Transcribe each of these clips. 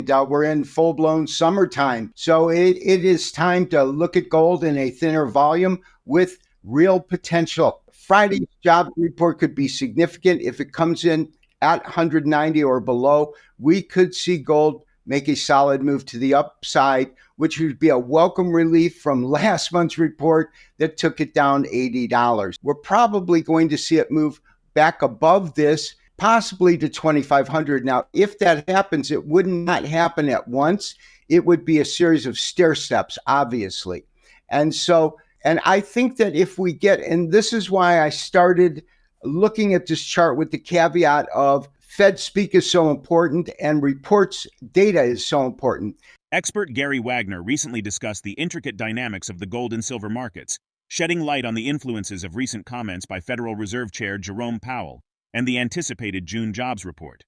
we're in full-blown summertime. So it is time to look at gold in a thinner volume with real potential. Friday's job report could be significant. If it comes in at 190 or below, we could see gold make a solid move to the upside, which would be a welcome relief from last month's report that took it down $80. We're probably going to see it move back above this, possibly to 2,500. Now, if that happens, it would not happen at once. It would be a series of stair steps, obviously. And I think that if we get, and this is why I started looking at this chart with the caveat of Fed speak is so important and reports data is so important. Expert Gary Wagner recently discussed the intricate dynamics of the gold and silver markets, shedding light on the influences of recent comments by Federal Reserve Chair Jerome Powell and the anticipated June jobs report.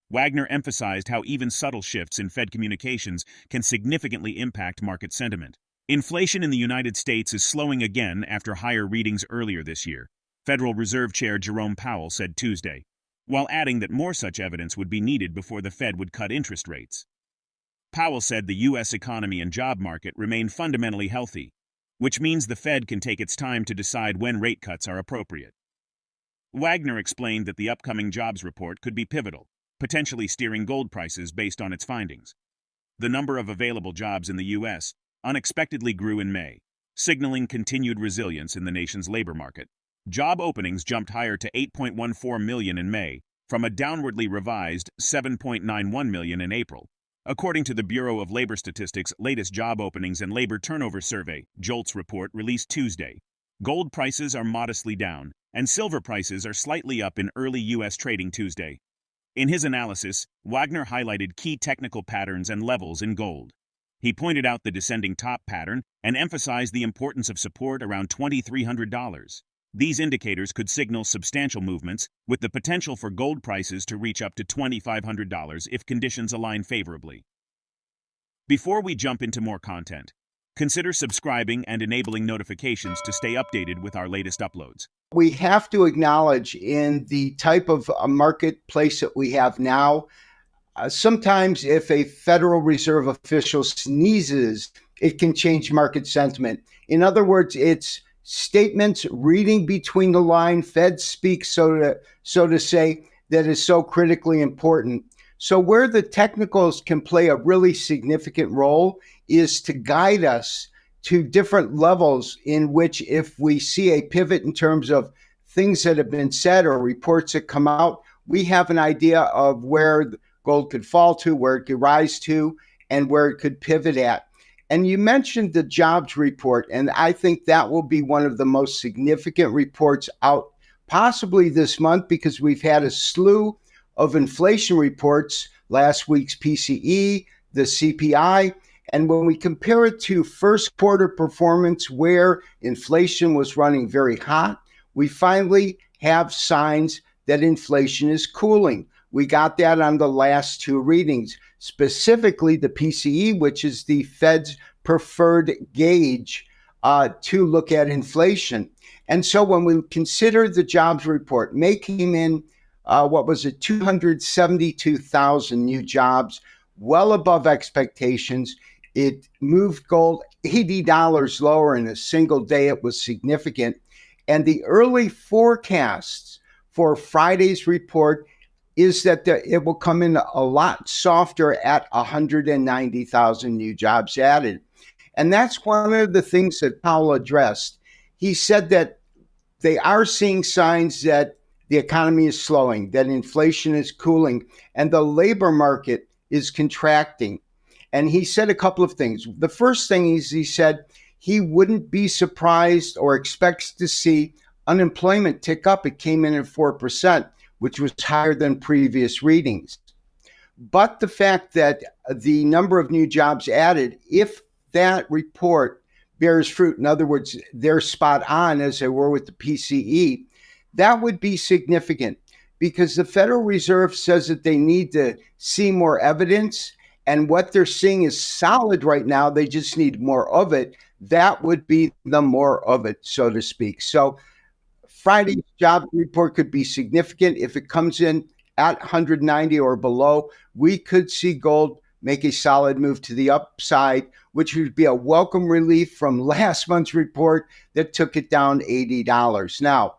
Wagner emphasized how even subtle shifts in Fed communications can significantly impact market sentiment. Inflation in the United States is slowing again after higher readings earlier this year, Federal Reserve Chair Jerome Powell said Tuesday, while adding that more such evidence would be needed before the Fed would cut interest rates. Powell said the U.S. economy and job market remain fundamentally healthy, which means the Fed can take its time to decide when rate cuts are appropriate. Wagner explained that the upcoming jobs report could be pivotal, potentially steering gold prices based on its findings. The number of available jobs in the U.S. unexpectedly grew in May, signaling continued resilience in the nation's labor market. Job openings jumped higher to 8.14 million in May, from a downwardly revised 7.91 million in April, according to the Bureau of Labor Statistics' latest job openings and labor turnover survey, JOLTS report released Tuesday. Gold prices are modestly down, and silver prices are slightly up in early U.S. trading Tuesday. In his analysis, Wagner highlighted key technical patterns and levels in gold. He pointed out the descending top pattern and emphasized the importance of support around $2,300. These indicators could signal substantial movements, with the potential for gold prices to reach up to $2,500 if conditions align favorably. Before we jump into more content, consider subscribing and enabling notifications to stay updated with our latest uploads. We have to acknowledge in the type of marketplace that we have now, sometimes if a Federal Reserve official sneezes, it can change market sentiment. In other words, it's statements reading between the line, Fed speak, so to say, that is so critically important. So where the technicals can play a really significant role is to guide us to different levels in which, if we see a pivot in terms of things that have been said or reports that come out, we have an idea of where gold could fall to, where it could rise to, and where it could pivot at. And you mentioned the jobs report, and I think that will be one of the most significant reports out possibly this month, because we've had a slew of inflation reports, last week's PCE, the CPI, and when we compare it to first quarter performance where inflation was running very hot, we finally have signs that inflation is cooling. We got that on the last two readings, specifically the PCE, which is the Fed's preferred gauge to look at inflation. And so when we consider the jobs report, May came in, 272,000 new jobs, well above expectations. It moved gold $80 lower in a single day. It was significant. And the early forecasts for Friday's report is that it will come in a lot softer at 190,000 new jobs added. And that's one of the things that Powell addressed. He said that they are seeing signs that the economy is slowing, that inflation is cooling, and the labor market is contracting. And he said a couple of things. The first thing is he said he wouldn't be surprised or expects to see unemployment tick up. It came in at 4%, which was higher than previous readings. But the fact that the number of new jobs added, if that report bears fruit, in other words, they're spot on as they were with the PCE, that would be significant, because the Federal Reserve says that they need to see more evidence, and what they're seeing is solid right now. They just need more of it. That would be the more of it, so to speak. So Friday's job report could be significant. If it comes in at 190 or below, we could see gold make a solid move to the upside, which would be a welcome relief from last month's report that took it down $80. Now,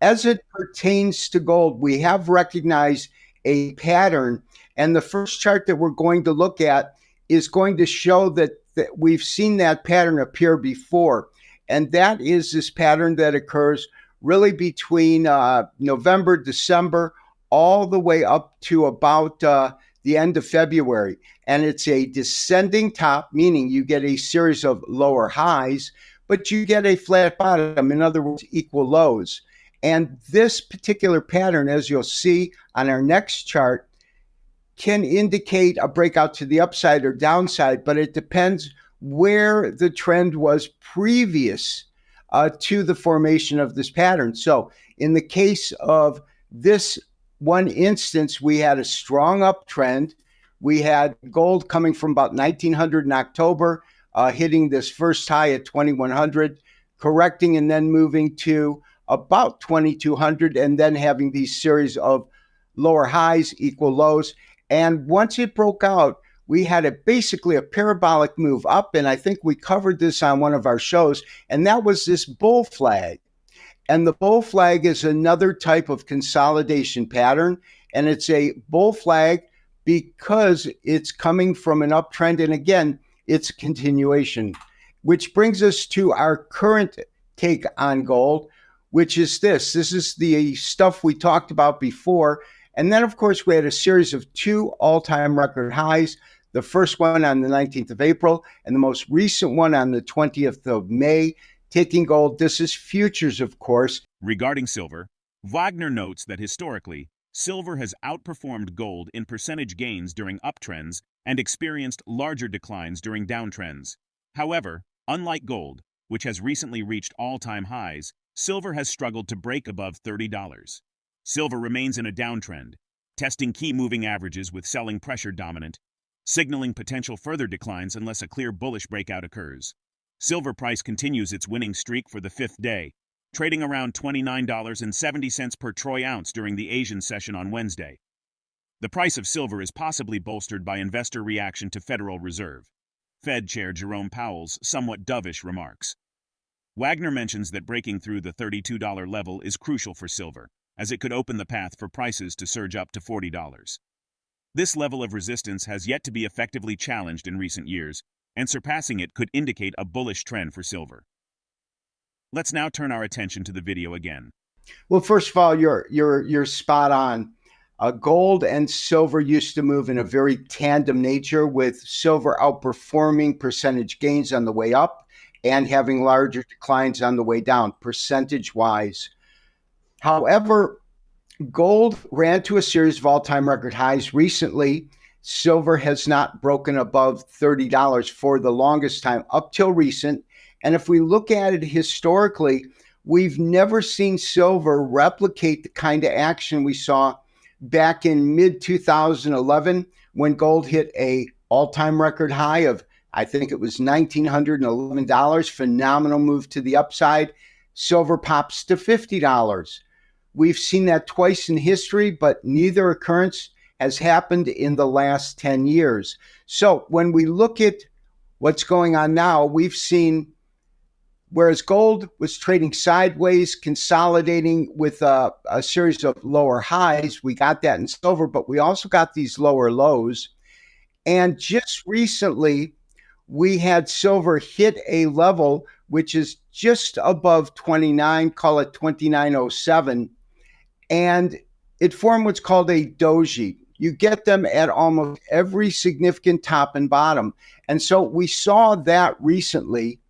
as it pertains to gold, we have recognized a pattern. And the first chart that we're going to look at is going to show that we've seen that pattern appear before. And that is this pattern that occurs really between November, December, all the way up to about the end of February. And it's a descending top, meaning you get a series of lower highs, but you get a flat bottom, in other words, equal lows. And this particular pattern, as you'll see on our next chart, can indicate a breakout to the upside or downside, but it depends where the trend was previous to the formation of this pattern. So in the case of this one instance, we had a strong uptrend. We had gold coming from about 1900 in October, hitting this first high at 2100, correcting and then moving to about 2200, and then having these series of lower highs equal lows. And once it broke out, we had basically a parabolic move up, and I think we covered this on one of our shows, and that was this bull flag. And the bull flag is another type of consolidation pattern, and it's a bull flag because it's coming from an uptrend, and again, it's a continuation, which brings us to our current take on gold, which is this. This is the stuff we talked about before. And then, of course, we had a series of two all-time record highs, the first one on the 19th of April and the most recent one on the 20th of May, taking gold. This is futures, of course. Regarding silver, Wagner notes that historically, silver has outperformed gold in percentage gains during uptrends and experienced larger declines during downtrends. However, unlike gold, which has recently reached all-time highs, silver has struggled to break above $30. Silver remains in a downtrend, testing key moving averages with selling pressure dominant, signaling potential further declines unless a clear bullish breakout occurs. Silver price continues its winning streak for the fifth day, trading around $29.70 per troy ounce during the Asian session on Wednesday. The price of silver is possibly bolstered by investor reaction to Federal Reserve Fed Chair Jerome Powell's somewhat dovish remarks. Wagner mentions that breaking through the $32 level is crucial for silver, as it could open the path for prices to surge up to $40. This level of resistance has yet to be effectively challenged in recent years, and surpassing it could indicate a bullish trend for silver. Let's now turn our attention to the video again. Well, first of all, you're spot on. Gold and silver used to move in a very tandem nature, with silver outperforming percentage gains on the way up and having larger declines on the way down, percentage-wise. However, gold ran to a series of all-time record highs recently. Silver has not broken above $30 for the longest time up till recent. And if we look at it historically, we've never seen silver replicate the kind of action we saw back in mid-2011 when gold hit a all-time record high of, I think it was $1,911, phenomenal move to the upside. Silver pops to $50. We've seen that twice in history, but neither occurrence has happened in the last 10 years. So when we look at what's going on now, we've seen, whereas gold was trading sideways, consolidating with a series of lower highs, we got that in silver, but we also got these lower lows. And just recently, we had silver hit a level which is just above 29, call it 2907, and it formed what's called a doji. You get them at almost every significant top and bottom. And so we saw that recently,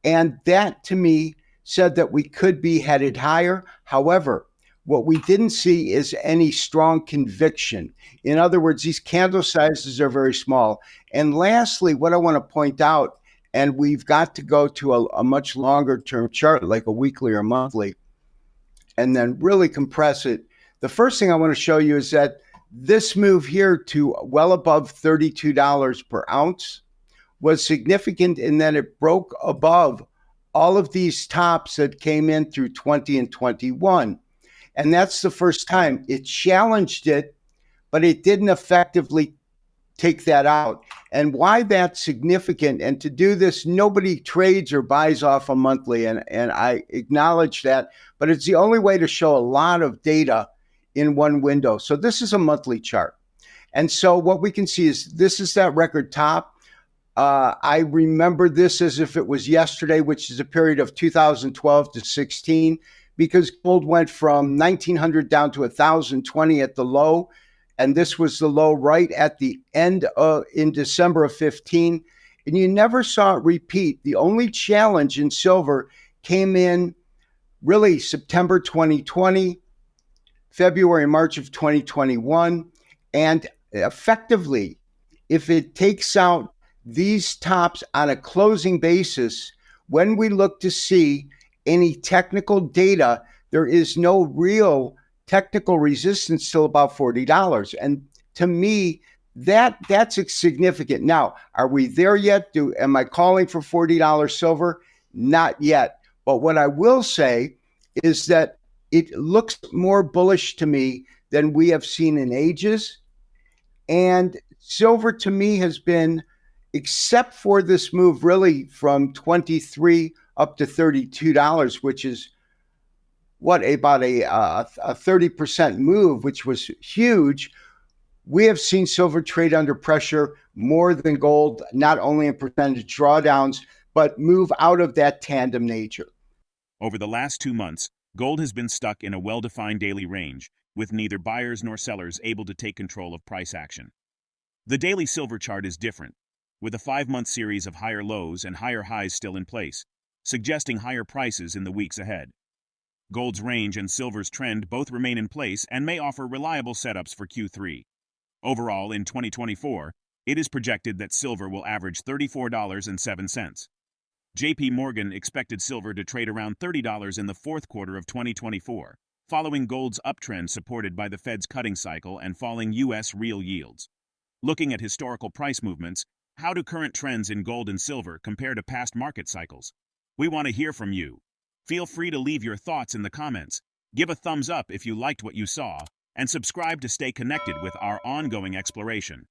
and that to me said that we could be headed higher. However, what we didn't see is any strong conviction. In other words, these candle sizes are very small. And lastly, what I want to point out, and we've got to go to a much longer term chart, like a weekly or monthly, and then really compress it. The first thing I want to show you is that this move here to well above $32 per ounce was significant in that it broke above all of these tops that came in through 20 and 21. And that's the first time. It challenged it, but it didn't effectively take that out. And why that's significant, and to do this, nobody trades or buys off a monthly, and I acknowledge that, but it's the only way to show a lot of data in one window. So this is a monthly chart. And so what we can see is this is that record top. I remember this as if it was yesterday, which is a period of 2012 to 16, because gold went from 1900 down to 1020 at the low. And this was the low right at the end in December of 15. And you never saw it repeat. The only challenge in silver came in really September 2020, February, March of 2021. And effectively, if it takes out these tops on a closing basis, when we look to see any technical data, there is no real technical resistance till about $40. And to me, that's significant. Now, are we there yet? Am I calling for $40 silver? Not yet. But what I will say is that it looks more bullish to me than we have seen in ages. And silver to me has been, except for this move really from 23 up to $32, which is about a 30% move, which was huge. We have seen silver trade under pressure more than gold, not only in percentage drawdowns, but move out of that tandem nature. Over the last 2 months, gold has been stuck in a well-defined daily range, with neither buyers nor sellers able to take control of price action. The daily silver chart is different, with a 5-month series of higher lows and higher highs still in place, suggesting higher prices in the weeks ahead. Gold's range and silver's trend both remain in place and may offer reliable setups for Q3. Overall, in 2024, it is projected that silver will average $34.07. JP Morgan expected silver to trade around $30 in the fourth quarter of 2024, following gold's uptrend supported by the Fed's cutting cycle and falling U.S. real yields. Looking at historical price movements, how do current trends in gold and silver compare to past market cycles? We want to hear from you. Feel free to leave your thoughts in the comments, give a thumbs up if you liked what you saw, and subscribe to stay connected with our ongoing exploration.